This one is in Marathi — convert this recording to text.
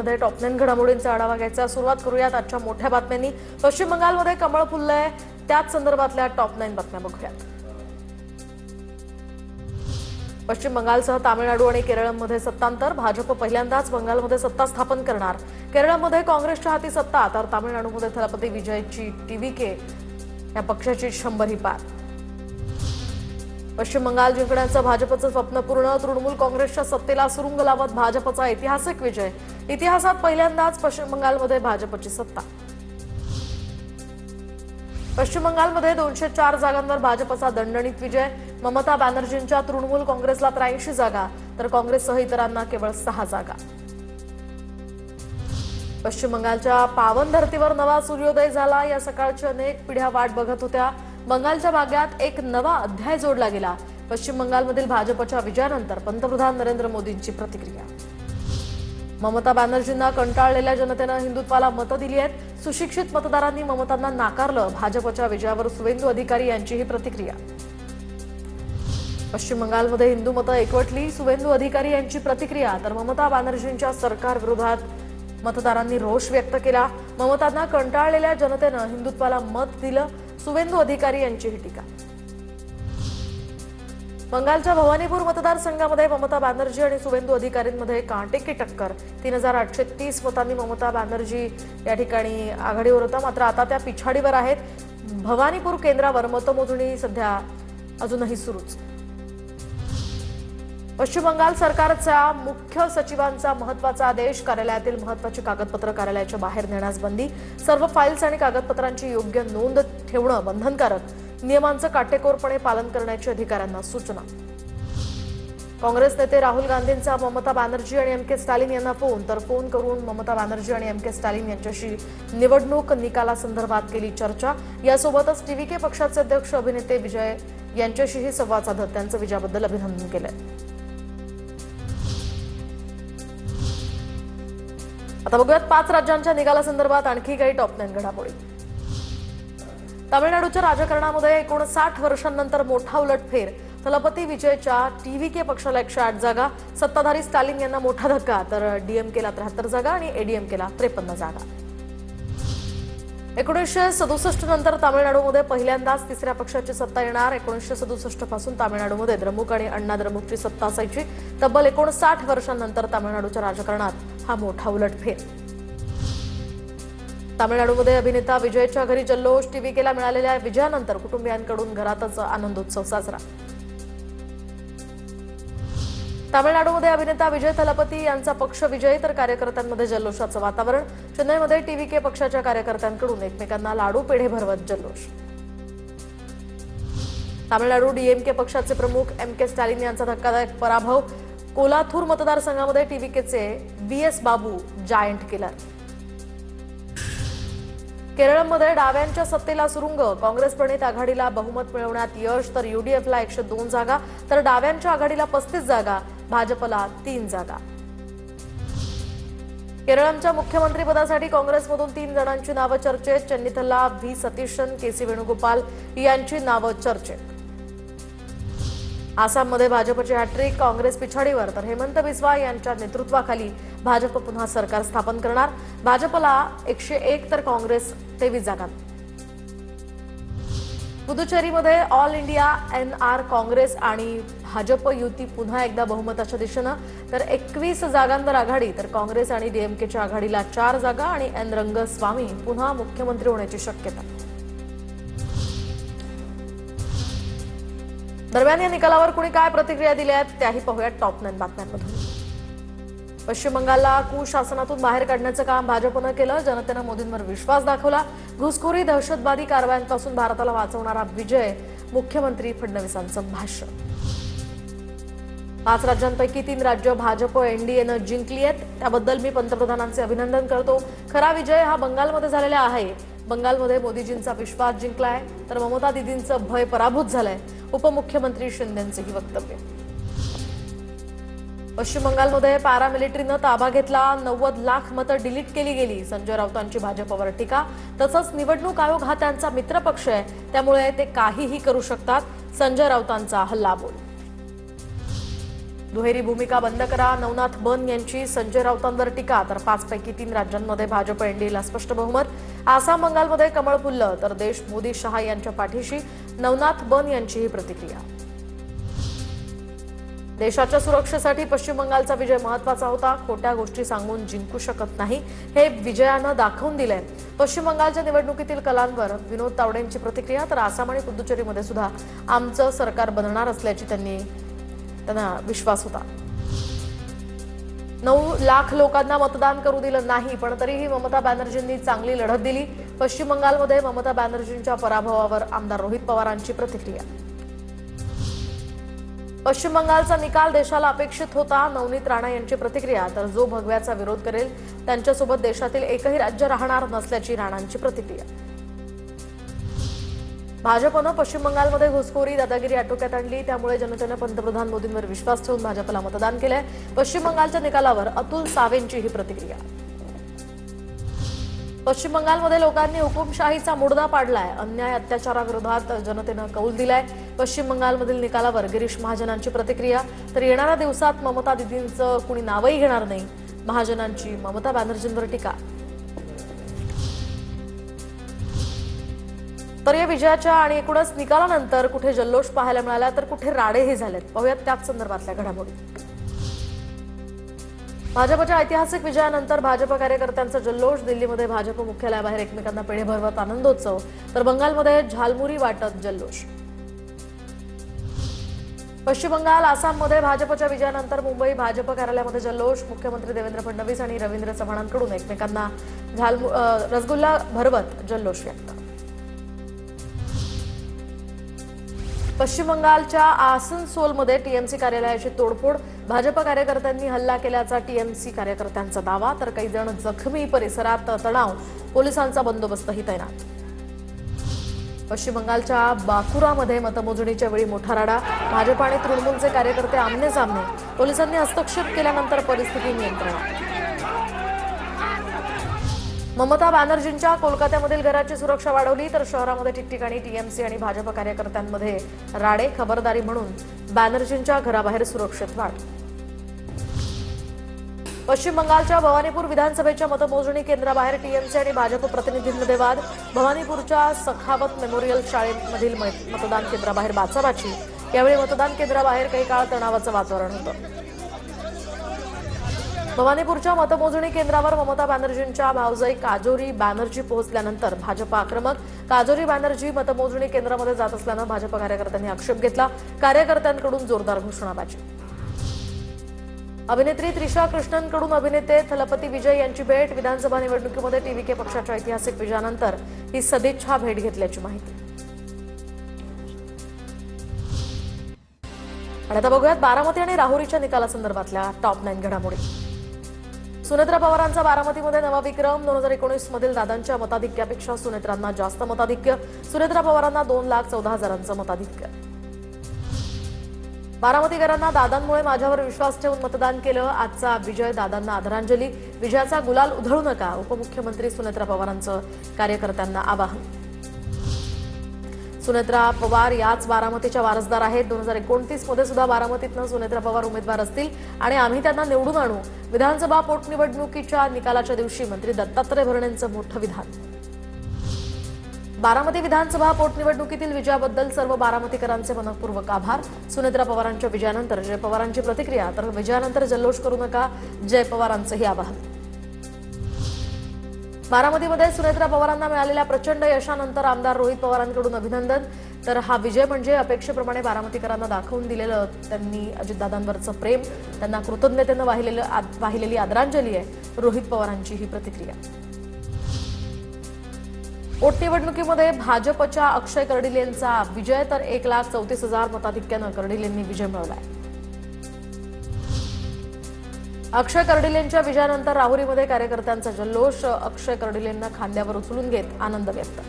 मध्ये टॉप 9 घडामोडींचा आढावा घ्यायचा सुरुवात करूयात आजच्या मोठ्या बातम्यांनी। पश्चिम बंगालमध्ये कमळ फुललंय, त्याच संदर्भातल्या टॉप 9 बातम्या बघूयात। पश्चिम बंगालसह तामिळनाडू आणि केरळमध्ये सत्तांतर, भाजप पहिल्यांदाच बंगालमध्ये सत्ता स्थापन करणार। केरळमध्ये काँग्रेसच्या हाती सत्ता, तर तामिळनाडूमध्ये थलपती विजयची टीव्हीके या पक्षाची 100 ही पार। पश्चिम बंगाल जिंकण्याचं भाजपचं स्वप्न पूर्ण, तृणमूल काँग्रेसच्या सत्तेला सुरुंग लावत भाजपचा ऐतिहासिक विजय। इतिहासात पहिल्यांदाच पश्चिम बंगालमध्ये भाजपची सत्ता। पश्चिम बंगालमध्ये 204 जागांवर भाजपचा दणदणीत विजय। ममता बॅनर्जींच्या तृणमूल काँग्रेसला 83 जागा, तर काँग्रेससह इतरांना केवळ 6 जागा। पश्चिम बंगालच्या पावन धर्तीवर नवा सूर्योदय झाला। या सकाळची अनेक पिढ्या वाट बघत होत्या। बंगालच्या भाग्यात एक नवा अध्याय जोडला गेला। पश्चिम बंगालमधील भाजपच्या विजयानंतर पंतप्रधान नरेंद्र मोदींची प्रतिक्रिया। ममता बॅनर्जींना कंटाळलेल्या जनतेनं हिंदुत्वाला मतं दिली आहेत। सुशिक्षित मतदारांनी ममतांना नाकारलं। भाजपच्या विजयावर सुवेंदू अधिकारी यांची ही प्रतिक्रिया। पश्चिम बंगालमध्ये हिंदू मतं एकवटली, सुवेंदू अधिकारी यांची प्रतिक्रिया। तर ममता बॅनर्जींच्या सरकार विरोधात मतदारांनी रोष व्यक्त केला। ममतांना कंटाळलेल्या जनतेनं हिंदुत्वाला मत दिलं, सुवेंदू अधिकारी यांची ही टीका। बंगालच्या भवानीपूर मतदारसंघामध्ये ममता बॅनर्जी आणि सुवेंदू अधिकारींमध्ये कांटेकी टक्कर। 3830 मतांनी ममता बॅनर्जी या ठिकाणी आघाडीवर होता, मात्र आता त्या पिछाडीवर आहेत। भवानीपूर केंद्रावर मतमोजणी सध्या अजूनही सुरूच। पश्चिम बंगाल सरकारच्या मुख्य सचिवांचा महत्त्वाचा आदेश। कार्यालयातील महत्त्वाची कागदपत्र कार्यालयाच्या बाहेर नेण्यास बंदी। सर्व फाईल्स आणि कागदपत्रांची योग्य नोंद ठेवणं बंधनकारक। नियमांचं काटेकोरपणे पालन करण्याची अधिकाऱ्यांना सूचना। काँग्रेस नेते राहुल गांधींचा ममता बॅनर्जी आणि एम के स्टॅलिन यांना फोन, तर फोन करून ममता बॅनर्जी आणि एम के स्टॅलिन यांच्याशी निवडणूक निकालासंदर्भात केली चर्चा। यासोबतच टीव्हीके पक्षाचे अध्यक्ष अभिनेते विजय यांच्याशीही संवाद साधत त्यांचं विजयाबद्दल अभिनंदन केलंय। आता बघूयात 5 राज्यांच्या निकालासंदर्भात आणखी काही टॉप 9 घडामोडी। तामिळनाडूच्या राजकारणामध्ये 59 वर्षांनंतर मोठा उलटफेर। थलपती विजयच्या टीव्हीके पक्षाला 108 जागा, सत्ताधारी स्टॅलिन यांना मोठा धक्का, तर डीएमकेला 73 जागा आणि एडीएमकेला 53 जागा। 1967 नंतर तामिळनाडूमध्ये पहिल्यांदाच तिसऱ्या पक्षाची सत्ता येणार। 1967 पासून तामिळनाडूमध्ये द्रमुक आणि अण्णा द्रमुकची सत्ता असायची। तब्बल 59 वर्षांनंतर तामिळनाडूच्या राजकारणात हा मोठा उलटफेर। तामिळनाडूमध्ये अभिनेता विजयच्या घरी जल्लोष। टीव्हीकेला मिळालेल्या विजयानंतर कुटुंबियांकडून घरातच आनंदोत्सव साजरा। तामिळनाडूमध्ये अभिनेता विजय थलपती यांचा पक्ष विजयी, तर कार्यकर्त्यांमध्ये जल्लोषाचं वातावरण। चेन्नईमध्ये टीव्हीके पक्षाच्या कार्यकर्त्यांकडून एकमेकांना लाडू पेढे भरवत जल्लोष। तामिळनाडू डीएमके पक्षाचे प्रमुख एम के स्टॅलिन यांचा धक्कादायक पराभव। कोलाथूर मतदारसंघामध्ये टीव्हीकेचे व्हीएस बाबू जायंट किलर। केरळमध्ये डाव्यांच्या सत्तेला सुरुंग। काँग्रेस प्रणित आघाडीला बहुमत मिळवण्यात यश, तर यूडीएफला 102 जागा, तर डाव्यांच्या आघाडीला 35 जागा, भाजपला 3 जागा। केरळच्या मुख्यमंत्रीपदासाठी काँग्रेसमधून 3 जणांची नावं चर्चेत। चेन्निथल्ला व्ही सतीशन, केसी वेणुगोपाल यांची नावं चर्चेत। आसाममध्ये भाजपची हॅट्रिक, काँग्रेस पिछाडीवर, तर हेमंत बिस्वा यांच्या नेतृत्वाखाली भाजप पुन्हा सरकार स्थापन करणार। भाजपला 101 तर काँग्रेस 23 जागा। पुदुचेरीमध्ये ऑल इंडिया एनआर काँग्रेस आणि भाजप युती पुन्हा एकदा बहुमताच्या दिशेनं, तर 21 जागांवर आघाडी, तर काँग्रेस आणि डीएमकेच्या आघाडीला 4 जागा आणि एन रंगस्वामी पुन्हा मुख्यमंत्री होण्याची शक्यता। दरम्यान या निकालावर कुणी काय प्रतिक्रिया दिल्या आहेत त्याही पाहूयात टॉप 9 बातम्यांमधून। पश्चिम बंगालला कुशासनातून बाहेर काढण्याचं काम भाजपनं केलं। जनतेनं मोदींवर विश्वास दाखवला। घुसखोरी दहशतवादी कारवायांपासून भारताला वाचवणारा विजय, मुख्यमंत्री फडणवीसांचं भाष्य। 5 राज्यांपैकी 3 राज्य भाजप एनडीएनं जिंकली आहेत, त्याबद्दल मी पंतप्रधानांचे अभिनंदन करतो। खरा विजय हा बंगालमध्ये झालेला आहे। बंगालमध्ये मोदीजींचा विश्वास जिंकलाय, तर ममता दिदींचं भय पराभूत झालंय। उपमुख्यमंत्री शिंदेंचेही वक्तव्य। पश्चिम बंगालमध्ये पॅरामिलिटरीनं ताबा घेतला। 90 लाख मतं डिलीट केली गेली। संजय राऊतांची भाजपवर टीका। तसंच निवडणूक आयोग हा त्यांचा मित्रपक्ष आहे, त्यामुळे ते काहीही करू शकतात। संजय राऊतांचा हल्लाबोल। दुहेरी भूमिका बंद करा, नवनाथ बन यांची संजय राऊतांवर टीका. तर 5 पैकी 3 राज्यांमध्ये भाजप एनडीएला स्पष्ट बहुमत. आसाम बंगालमध्ये कमळ फुललं तर देश मोदी शहा यांच्या पाठीशी, नवनाथ बन यांची ही प्रतिक्रिया. देशाच्या सुरक्षेसाठी पश्चिम बंगालचा विजय महत्वाचा होता. खोट्या गोष्टी सांगून जिंकू शकत नाही, हे विजयानं दाखवून दिलंय. पश्चिम बंगालच्या निवडणुकीतील कलांवर विनोद तावडेंची प्रतिक्रिया. तर आसाम आणि पुदुचेरीमध्ये सुद्धा आमचं सरकार बनणार असल्याची त्यांना विश्वास होता. 9 लाख लोकांना मतदान करू दिलं नाही, पण तरीही ममता बॅनर्जींनी चांगली लढत दिली. पश्चिम बंगालमध्ये ममता बॅनर्जींच्या पराभवावर आमदार रोहित पवारांची प्रतिक्रिया. पश्चिम बंगालचा निकाल देशाला अपेक्षित होता, नवनीत राणा यांची प्रतिक्रिया. तर जो भगव्याचा विरोध करेल त्यांच्यासोबत देशातील एकही राज्य राहणार नसल्याची राणांची प्रतिक्रिया. भाजपनं पश्चिम बंगालमध्ये घुसखोरी दादागिरी आटोक्यात आणली, त्यामुळे जनतेनं पंतप्रधान मोदींवर विश्वास ठेवून भाजपला मतदान केलंय. पश्चिम बंगालच्या निकालावर अतुल सावेंची ही प्रतिक्रिया. पश्चिम बंगालमध्ये लोकांनी हुकुमशाहीचा मुडदा पाडलाय, अन्याय अत्याचाराविरोधात जनतेनं कौल दिलाय. पश्चिम बंगालमधील निकालावर गिरीश महाजनांची प्रतिक्रिया. तर येणाऱ्या दिवसात ममता दिदींचं कुणी नावही घेणार नाही, महाजनांची ममता बॅनर्जींवर टीका. तर या विजयाच्या आणि एकूणच निकालानंतर कुठे जल्लोष पाहायला मिळाला तर कुठे राडेही झालेत. पाहूयात त्याच संदर्भातल्या घडामोडी. भाजपच्या ऐतिहासिक विजयानंतर भाजप कार्यकर्त्यांचा जल्लोष. दिल्लीमध्ये भाजप मुख्यालयाबाहेर एकमेकांना पेढे भरवत आनंदोत्सव, तर बंगालमध्ये झालमुरी वाटत जल्लोष. पश्चिम बंगाल, आसाममध्ये भाजपच्या विजयानंतर मुंबई भाजप कार्यालयामध्ये जल्लोष. मुख्यमंत्री देवेंद्र फडणवीस आणि रवींद्र चव्हाणांकडून एकमेकांना रसगुल्ला भरवत जल्लोष व्यक्त. पश्चिम बंगालच्या आसनसोलमध्ये टीएमसी कार्यालयाची तोडफोड. भाजप कार्यकर्त्यांनी हल्ला केल्याचा टीएमसी कार्यकर्त्यांचा दावा. तर काही जण जखमी, परिसरात तणाव, पोलिसांचा बंदोबस्तही तैनात. पश्चिम बंगालच्या बाकुरामध्ये मतमोजणीच्या वेळी मोठा राडा. भाजप आणि तृणमूलचे कार्यकर्ते आमने सामने. पोलिसांनी हस्तक्षेप केल्यानंतर परिस्थिती नियंत्रणात. ममता बॅनर्जींच्या कोलकात्यामधील घराची सुरक्षा वाढवली. तर शहरामध्ये ठिकठिकाणी टीएमसी आणि भाजप कार्यकर्त्यांमध्ये राडे. खबरदारी म्हणून बॅनर्जींच्या घराबाहेर सुरक्षेत वाढ. पश्चिम बंगालच्या भवानीपूर विधानसभेच्या मतमोजणी केंद्राबाहेर टीएमसी आणि भाजप प्रतिनिधींमध्ये वाद. भवानीपूरच्या सखावत मेमोरियल शाळेमधील मतदान केंद्राबाहेर बाचाबाची. यावेळी मतदान केंद्राबाहेर काही काळ तणावाचं वातावरण होतं. भवानीपूरच्या मतमोजणी केंद्रावर ममता बॅनर्जींच्या भावजाई काजोरी बॅनर्जी पोहोचल्यानंतर भाजप आक्रमक. काजोरी बॅनर्जी मतमोजणी केंद्रामध्ये जात असल्यानं भाजप कार्यकर्त्यांनी आक्षेप घेतला. कार्यकर्त्यांकडून जोरदार घोषणाबाजी. अभिनेत्री त्रिशा कृष्णनकडून अभिनेते थलपती विजय यांची भेट. विधानसभा निवडणुकीमध्ये टीव्हीके पक्षाच्या ऐतिहासिक विजयानंतर ही सदिच्छा भेट घेतल्याची माहिती. आणि आता बघूयात बारामती आणि राहुरीच्या निकालासंदर्भातल्या टॉप 9 घडामोडी. सुनेत्रा पवारांचा बारामतीमध्ये नवा विक्रम. 2019 मधील दादांच्या मताधिक्यापेक्षा सुनेत्रांना जास्त मताधिक्य. सुनेत्रा पवारांना 2,14,000चं मताधिक्य. बारामतीकरांना दादांमुळे माझ्यावर विश्वास ठेवून मतदान केलं. आजचा विजय दादांना आदरांजली. विजयाचा गुलाल उधळू नका, उपमुख्यमंत्री सुनेत्रा पवारांचं कार्यकर्त्यांना आवाहन. सुनेत्रा पवार याच बारामतीच्या वारसदार आहेत. 2029 मध्ये सुद्धा बारामतीतनं सुनेत्रा पवार उमेदवार असतील आणि आम्ही त्यांना निवडून आणू. विधानसभा पोटनिवडणुकीच्या निकालाच्या दिवशी मंत्री दत्तात्रय भरणेंचं मोठं विधान. बारामती विधानसभा पोटनिवडणुकीतील विजयाबद्दल सर्व बारामतीकरांचे मनपूर्वक आभार. सुनेत्रा पवारांच्या विजयानंतर जय पवारांची प्रतिक्रिया. तर विजयानंतर जल्लोष करू नका, जय पवारांचंही आवाहन. बारामतीमध्ये सुनेत्रा पवारांना मिळालेल्या प्रचंड यशानंतर आमदार रोहित पवारांकडून अभिनंदन. तर हा विजय म्हणजे अपेक्षेप्रमाणे बारामतीकरांना दाखवून दिलेलं त्यांनी अजितदादांवरचं प्रेम, त्यांना कृतज्ञतेनं वाहिलेली आदरांजली आहे. रोहित पवारांची ही प्रतिक्रिया. पोटनिवडणुकीमध्ये भाजपच्या अक्षय कर्डिलेंचा विजय. तर 1,34,000 मताधिक्यानं कर्डिलेंनी विजय मिळवलाय. अक्षय कर्डिलेंच्या विजयानंतर राहुरीमध्ये कार्यकर्त्यांचा जल्लोष. अक्षय कर्डिलेंना खांद्यावर उचलून घेत आनंद व्यक्त.